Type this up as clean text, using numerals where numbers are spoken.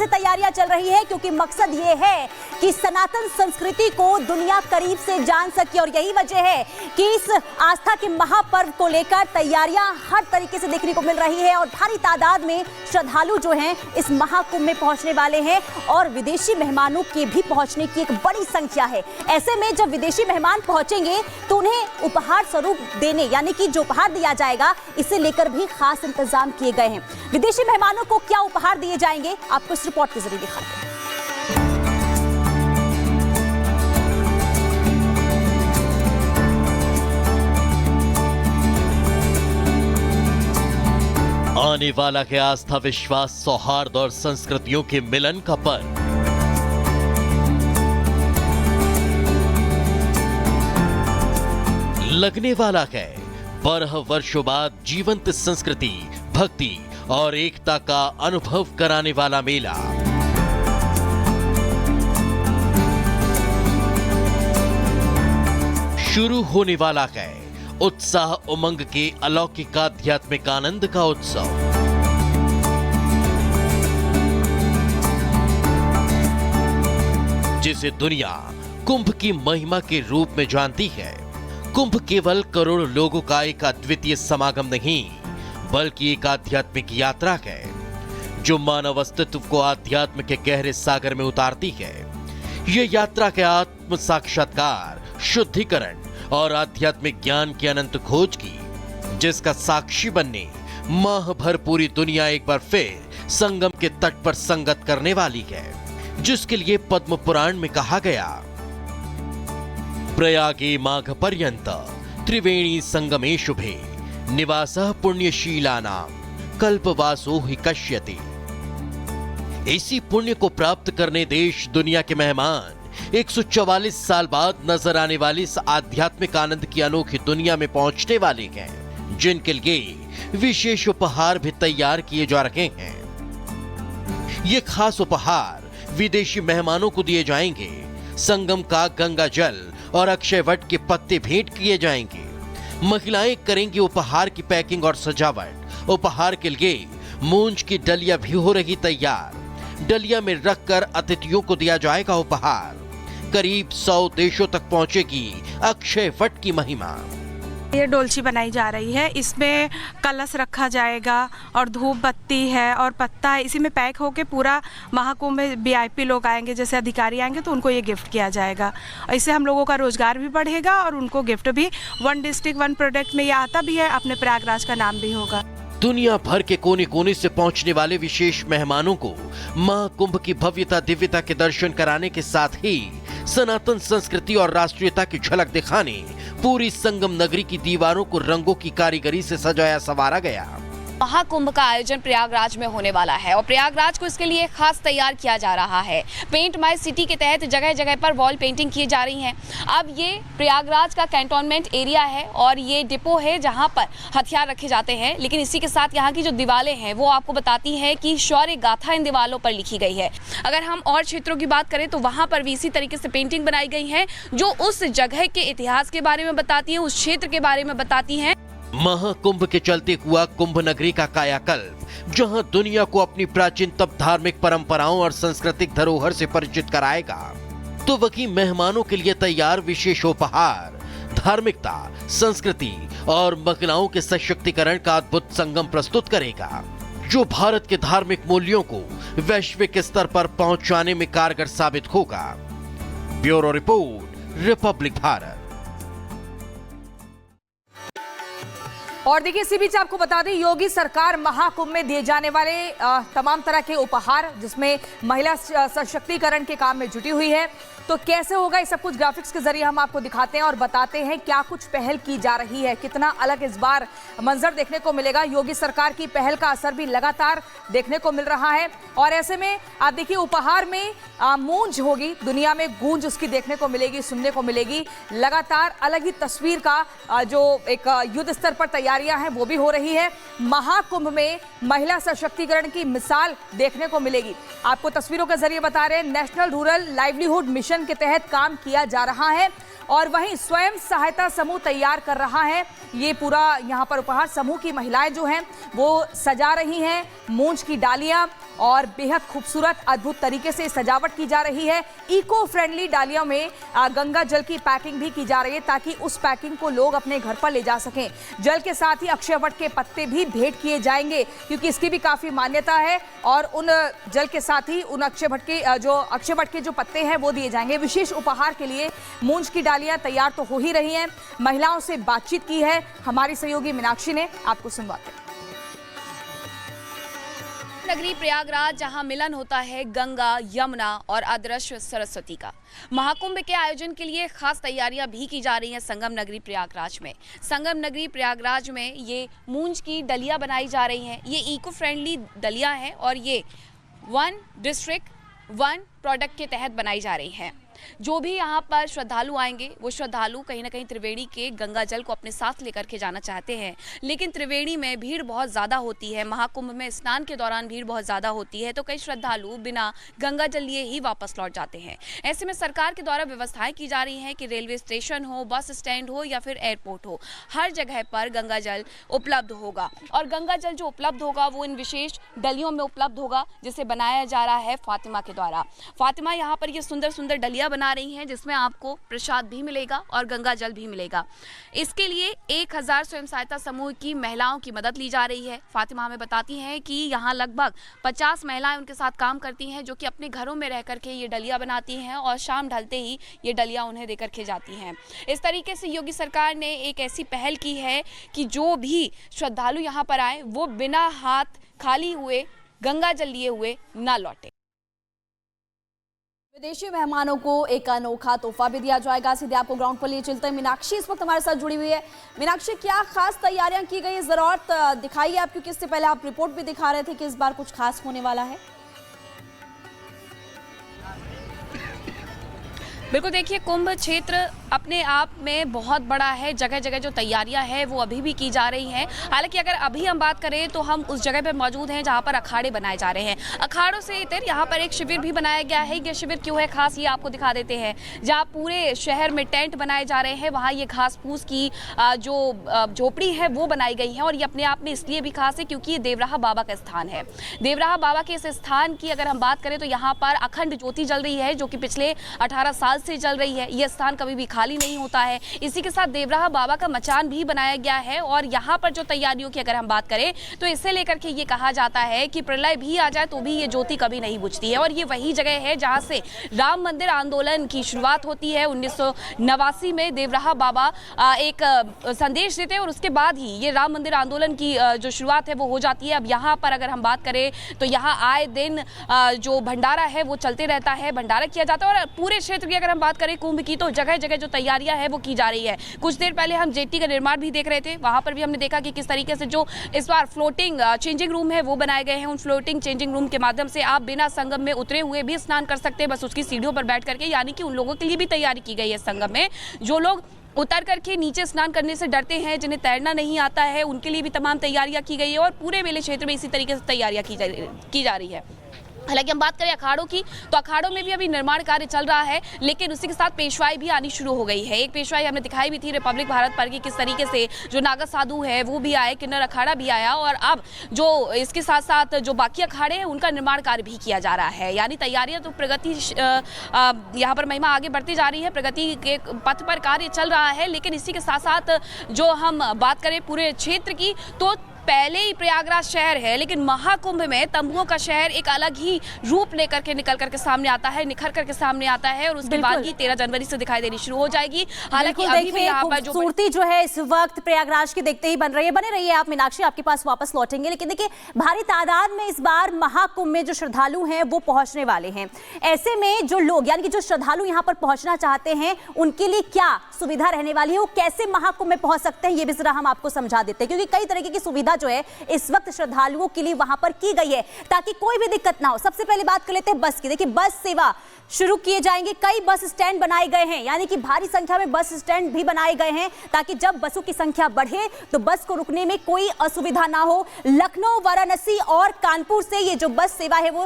से तैयारियां चल रही है, क्योंकि मकसद ये है कि सनातन संस्कृति को दुनिया करीब से जान सके। और यही वजह है कि इस आस्था के महापर्व को लेकर तैयारियां हर तरीके से देखने को मिल रही है और भारी तादाद में श्रद्धालु जो हैं इस महाकुंभ में पहुंचने वाले हैं और विदेशी मेहमानों के भी पहुंचने की एक बड़ी संख्या है। ऐसे में जब विदेशी मेहमान पहुंचेंगे तो उन्हें उपहार स्वरूप देने, यानी कि जो उपहार दिया जाएगा, इसे लेकर भी खास इंतजाम किए गए हैं। विदेशी मेहमानों को क्या उपहार दिए जाएंगे, आपको इस रिपोर्ट के जरिए दिखाते हैं। आने वाला है आस्था, विश्वास, सौहार्द और संस्कृतियों के मिलन का पर्व। लगने वाला है 12 वर्षों बाद जीवंत संस्कृति, भक्ति और एकता का अनुभव कराने वाला मेला। शुरू होने वाला है उत्साह उमंग के अलौकिक आध्यात्मिक आनंद का उत्सव। जिसे दुनिया कुंभ की महिमा के रूप में जानती है। कुंभ केवल करोड़ों लोगों का एक अद्वितीय समागम नहीं, बल्कि एक आध्यात्मिक यात्रा है जो मानव अस्तित्व को आध्यात्म के गहरे सागर में उतारती है। यह यात्रा के आत्म साक्षात्कार, शुद्धिकरण और आध्यात्मिक ज्ञान की अनंत खोज की, जिसका साक्षी बनने माह भर पूरी दुनिया एक बार फिर संगम के तट पर संगत करने वाली है, जिसके लिए पद्म पुराण में कहा गया, प्रयागे माघ पर्यंत त्रिवेणी संगमे शुभे निवासः पुण्यशीलानां कल्पवासो हि कश्यति। इसी पुण्य को प्राप्त करने देश दुनिया के मेहमान 144 साल बाद नजर आने वाली इस आध्यात्मिक आनंद की अनोखी दुनिया में पहुंचने वाले हैं, जिनके लिए विशेष उपहार भी तैयार किए जा रहे हैं। ये खास उपहार विदेशी मेहमानों को दिए जाएंगे। संगम का गंगा जल और अक्षय वट के पत्ते भेंट किए जाएंगे। महिलाएं करेंगी उपहार की पैकिंग और सजावट। उपहार के लिए मूंज की डलिया भी हो रही तैयार। डलिया में रखकर अतिथियों को दिया जाएगा उपहार। करीब 100 देशों तक पहुंचेगी अक्षय वट की महिमा। ये डोलची बनाई जा रही है, इसमें कलश रखा जाएगा और धूप बत्ती है और पत्ता है। इसी में पैक होके पूरा महाकुंभ में वीआईपी लोग आएंगे, जैसे अधिकारी आएंगे तो उनको ये गिफ्ट किया जाएगा। इससे हम लोगों का रोजगार भी बढ़ेगा और उनको गिफ्ट भी, 1 डिस्ट्रिक्ट 1 प्रोडक्ट में ये आता भी है, अपने प्रयागराज का नाम भी होगा। दुनिया भर के कोने कोने से पहुंचने वाले विशेष मेहमानों को महाकुंभ की भव्यता दिव्यता के दर्शन कराने के साथ ही सनातन संस्कृति और राष्ट्रीयता की झलक दिखाने पूरी संगम नगरी की दीवारों को रंगों की कारीगरी से सजाया संवारा गया। महाकुंभ का आयोजन प्रयागराज में होने वाला है और प्रयागराज को इसके लिए खास तैयार किया जा रहा है। पेंट माय सिटी के तहत जगह जगह पर वॉल पेंटिंग की जा रही है। अब ये प्रयागराज का कैंटोनमेंट एरिया है और ये डिपो है जहां पर हथियार रखे जाते हैं, लेकिन इसी के साथ यहाँ की जो दीवारें हैं वो आपको बताती है कि शौर्य गाथा इन दीवारों पर लिखी गई है। अगर हम और क्षेत्रों की बात करें तो वहाँ पर भी इसी तरीके से पेंटिंग बनाई गई है जो उस जगह के इतिहास के बारे में बताती है, उस क्षेत्र के बारे में बताती है। महाकुंभ के चलते हुआ कुंभ नगरी का कायाकल्प, जहां दुनिया को अपनी प्राचीनतम धार्मिक परंपराओं और सांस्कृतिक धरोहर से परिचित कराएगा, तो वहीं मेहमानों के लिए तैयार विशेष उपहार धार्मिकता, संस्कृति और महिलाओं के सशक्तिकरण का अद्भुत संगम प्रस्तुत करेगा, जो भारत के धार्मिक मूल्यों को वैश्विक स्तर पर पहुंचाने में कारगर साबित होगा। Bureau report, Republic Bharat. और देखिए, इसी बीच आपको बता दें, योगी सरकार महाकुंभ में दिए जाने वाले तमाम तरह के उपहार, जिसमें महिला सशक्तिकरण के काम में जुटी हुई है, तो कैसे होगा, ये सब कुछ ग्राफिक्स के जरिए हम आपको दिखाते हैं और बताते हैं क्या कुछ पहल की जा रही है, कितना अलग इस बार मंजर देखने को मिलेगा। योगी सरकार की पहल का असर भी लगातार देखने को मिल रहा है और ऐसे में आप देखिए, उपहार में मूंज होगी, दुनिया में गूंज उसकी देखने को मिलेगी, सुनने को मिलेगी। लगातार अलग ही तस्वीर का जो एक युद्ध स्तर पर तैयारियां हैं वो भी हो रही है। महाकुंभ में महिला सशक्तिकरण की मिसाल देखने को मिलेगी। आपको तस्वीरों के जरिए बता रहे हैं, नेशनल रूरल लाइवलीहुड मिशन के तहत काम किया जा रहा है और वहीं स्वयं सहायता समूह तैयार कर रहा है। ये पूरा यहाँ पर उपहार समूह की महिलाएं जो हैं वो सजा रही हैं मूंज की डालियां और बेहद खूबसूरत अद्भुत तरीके से सजावट की जा रही है। इको फ्रेंडली डालियों में गंगा जल की पैकिंग भी की जा रही है ताकि उस पैकिंग को लोग अपने घर पर ले जा सकें। जल के साथ ही अक्षय वट के पत्ते भी भेंट किए जाएंगे क्योंकि इसकी भी काफी मान्यता है और उन जल के साथ ही उन अक्षय वट के जो पत्ते हैं वो दिए जाएंगे। विशेष उपहार के लिए मूंज की डालियां तैयार तो हो ही रही हैं। महिलाओं से बातचीत की है हमारी सहयोगी मीनाक्षी ने, आपको सुनवाते हैं। नगरी प्रयागराज जहां मिलन होता है गंगा, यमुना और अदृश्य सरस्वती का। महाकुंभ के आयोजन के लिए खास तैयारियां भी की जा रही हैं संगम नगरी प्रयागराज में। संगम नगरी प्रयागराज में ये मूंज की डलियां बनाई जा रही हैं। ये इको फ्रेंडली डलियां हैं और ये 1 डिस्ट्रिक्ट 1 प्रोडक्ट के तहत बनाई जा रही हैं। जो भी यहाँ पर श्रद्धालु आएंगे वो श्रद्धालु कहीं ना कहीं त्रिवेणी के गंगा जल को अपने साथ लेकर के जाना चाहते हैं, लेकिन त्रिवेणी में भीड़ बहुत ज़्यादा होती है। महाकुंभ में स्नान के दौरान भीड़ बहुत ज़्यादा होती है तो कई श्रद्धालु बिना गंगा जल लिए ही वापस लौट जाते हैं। ऐसे में सरकार के द्वारा व्यवस्थाएं की जा रही हैं कि रेलवे स्टेशन हो, बस स्टैंड हो या फिर एयरपोर्ट हो, हर जगह पर गंगा जल उपलब्ध होगा। और गंगा जल जो उपलब्ध होगा वो इन विशेष डलियों में उपलब्ध होगा जिसे बनाया जा रहा है फातिमा के द्वारा। फातिमा यहाँ पर ये सुंदर सुंदर डलियां बना रही हैं जिसमें आपको प्रसाद भी मिलेगा और गंगा जल भी मिलेगा। इसके लिए 1000 स्वयं सहायता समूह की महिलाओं की मदद ली जा रही है। फातिमा हमें बताती हैं कि यहाँ लगभग 50 महिलाएं उनके साथ काम करती हैं जो कि अपने घरों में रह करके ये डलियां बनाती हैं और शाम ढलते ही ये डलियां उन्हें देकर के जाती हैं। इस तरीके से योगी सरकार ने एक ऐसी पहल की है कि जो भी श्रद्धालु यहाँ पर आए वो बिना हाथ खाली हुए गंगा जल लिए हुए ना लौटे। विदेशी मेहमानों को एक अनोखा तोहफा भी दिया जाएगा। सीधे आपको ग्राउंड पर लिए चलते हैं। मीनाक्षी इस वक्त हमारे साथ जुड़ी हुई है। मीनाक्षी, क्या खास तैयारियां की गई है, जरूरत दिखाइए आप, क्योंकि इससे पहले आप रिपोर्ट भी दिखा रहे थे कि इस बार कुछ खास होने वाला है। बिल्कुल, देखिए कुंभ क्षेत्र अपने आप में बहुत बड़ा है। जगह जगह जो तैयारियां हैं वो अभी भी की जा रही हैं। हालांकि अगर अभी हम बात करें तो हम उस जगह पर मौजूद हैं जहां पर अखाड़े बनाए जा रहे हैं। अखाड़ों से इतर यहाँ पर एक शिविर भी बनाया गया है। ये शिविर क्यों है खास, ये आपको दिखा देते हैं। जहाँ पूरे शहर में टेंट बनाए जा रहे हैं वहाँ ये घास फूस की जो झोपड़ी है वो बनाई गई है। और ये अपने आप में इसलिए भी खास है क्योंकि ये देवराहा बाबा का स्थान है। देवराहा बाबा के इस स्थान की अगर हम बात करें तो यहाँ पर अखंड ज्योति जल रही है जो कि पिछले 18 साल से चल रही है। यह स्थान कभी भी खाली नहीं होता है। इसी के साथ देवराहा बाबा का मचान भी बनाया गया है। और यहाँ पर जो तैयारियों की अगर हम बात करें तो इसे लेकर के ये कहा जाता है कि प्रलय भी आ जाए तो भी ये ज्योति कभी नहीं बुझती है। और ये वही जगह है जहाँ से राम मंदिर आंदोलन की शुरुआत होती है। 1989 में देवराहा बाबा एक संदेश देते हैं और उसके बाद ही ये राम मंदिर आंदोलन की जो शुरुआत है वो हो जाती है। अब यहाँ पर अगर हम बात करें तो यहाँ आए दिन जो भंडारा है वो चलते रहता है, भंडारा किया जाता है। और पूरे क्षेत्र की अगर हम बात करें कुंभ की तो जगह जगह जो तैयारियां है वो की जा रही है। कुछ देर पहले हम जेटी का निर्माण भी देख रहे थे, वहां पर भी हमने देखा कि किस तरीके से जो इस बार फ्लोटिंग चेंजिंग रूम है वो बनाए गए हैं। उन फ्लोटिंग चेंजिंग रूम के माध्यम से आप बिना संगम में उतरे हुए भी स्नान कर सकते हैं, बस उसकी सीढ़ियों पर बैठ करके। यानी कि उन लोगों के लिए भी तैयारी की गई है संगम में। जो लोग उतर करके नीचे स्नान करने से डरते हैं, जिन्हें तैरना नहीं आता है, उनके लिए भी तमाम तैयारियां की गई है। और पूरे मेले क्षेत्र में इसी तरीके से तैयारियां की जा रही है। हालांकि हम बात करें अखाड़ों की तो अखाड़ों में भी अभी निर्माण कार्य चल रहा है, लेकिन उसी के साथ पेशवाई भी आनी शुरू हो गई है। एक पेशवाई हमने दिखाई भी थी रिपब्लिक भारत पर कि किस तरीके से जो नागा साधु है वो भी आए, किन्नर अखाड़ा भी आया। और अब जो इसके साथ साथ जो बाकी अखाड़े हैं उनका निर्माण कार्य भी किया जा रहा है। यानी तैयारियां तो प्रगति यहाँ पर महिमा आगे बढ़ती जा रही है, प्रगति के पथ पर कार्य चल रहा है। लेकिन इसी के साथ साथ जो हम बात करें पूरे क्षेत्र की तो पहले ही प्रयागराज शहर है, लेकिन महाकुंभ में तंबुओं का शहर एक अलग ही रूप लेकर के निकल करके सामने आता है, निखर करके सामने आता है। और उसके बाद ही 13 जनवरी से दिखाई देनी शुरू हो जाएगी। हालांकि अभी भी यहाँ पर जो खूबसूरती जो है इस वक्त प्रयागराज की देखते ही बन रही है। बने रहिए आप मीनाक्षी, आपके पास वापस लौटेंगे। लेकिन देखिए भारी तादाद में इस बार महाकुंभ में जो श्रद्धालु हैं वो पहुंचने वाले हैं। ऐसे में जो लोग यानी कि जो श्रद्धालु यहाँ पर पहुंचना चाहते हैं उनके लिए क्या सुविधा रहने वाली है, वो कैसे महाकुंभ में पहुंच सकते हैं, ये भी जरा हम आपको समझा देते हैं। क्योंकि कई तरीके की सुविधा जो है इस वक्त श्रद्धालुओं के लिए वहां पर की गई है ताकि कोई भी दिक्कत ना हो। सबसे पहले बात कर लेते हैं बस की। देखिए बस सेवा शुरू किए जाएंगे, कई बस स्टैंड बनाए गए हैं, यानी कि भारी संख्या में बस स्टैंड भी बनाए गए हैं ताकि जब बसों की संख्या बढ़े तो बस को रुकने में कोई असुविधा ना हो। लखनऊ, वाराणसी और कानपुर से ये जो बस सेवा है वो